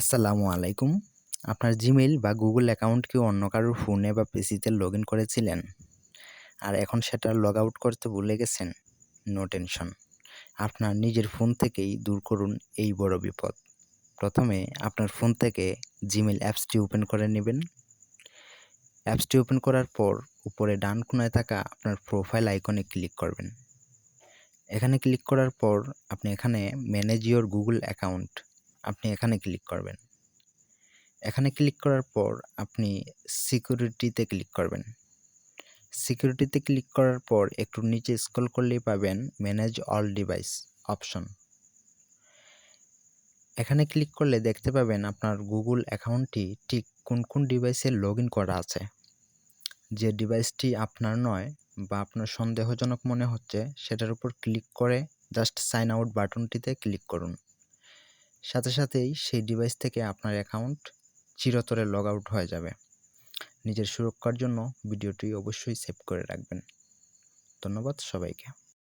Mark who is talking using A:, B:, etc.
A: আসসালামু আলাইকুম। আপনার জিমেইল বা গুগল অ্যাকাউন্ট কি অন্য কারোর ফোনে বা পিসিতে লগইন করেছিলেন? আর এখন সেটা লগ আউট করতে ভুলে গেছেন? No tension. আপনার নিজের ফোন থেকেই দূর করুন এই বড় বিপদ। প্রথমে আপনার ফোন থেকে জিমেইল অ্যাপসটি ওপেন করে নেবেন। অ্যাপসটি ওপেন করার পর উপরে ডান কোণায় থাকা আপনার প্রোফাইল আইকনে ক্লিক করবেন। এখানে ক্লিক করার পর আপনি এখানে ম্যানেজ ইওর গুগল অ্যাকাউন্ট আপনি এখানে ক্লিক করবেন। এখানে ক্লিক করার পর আপনি সিকিউরিটিতে ক্লিক করবেন। সিকিউরিটিতে ক্লিক করার পর একটু নিচে স্ক্রল করলেই পাবেন ম্যানেজ অল ডিভাইস অপশন। এখানে ক্লিক করলে দেখতে পাবেন আপনার গুগল অ্যাকাউন্টটি ঠিক কোন কোন ডিভাইসে লগইন করা আছে। যে ডিভাইসটি আপনার নয় বা আপনার সন্দেহজনক মনে হচ্ছে সেটার উপর ক্লিক করে জাস্ট সাইন আউট বাটনটিতে ক্লিক করুন। সাথে সাথেই সেই ডিভাইস থেকে আপনার অ্যাকাউন্ট চিরতরে লগ আউট হয়ে যাবে। নিজের সুরক্ষার জন্য ভিডিওটি অবশ্যই সেভ করে রাখবেন। ধন্যবাদ সবাইকে।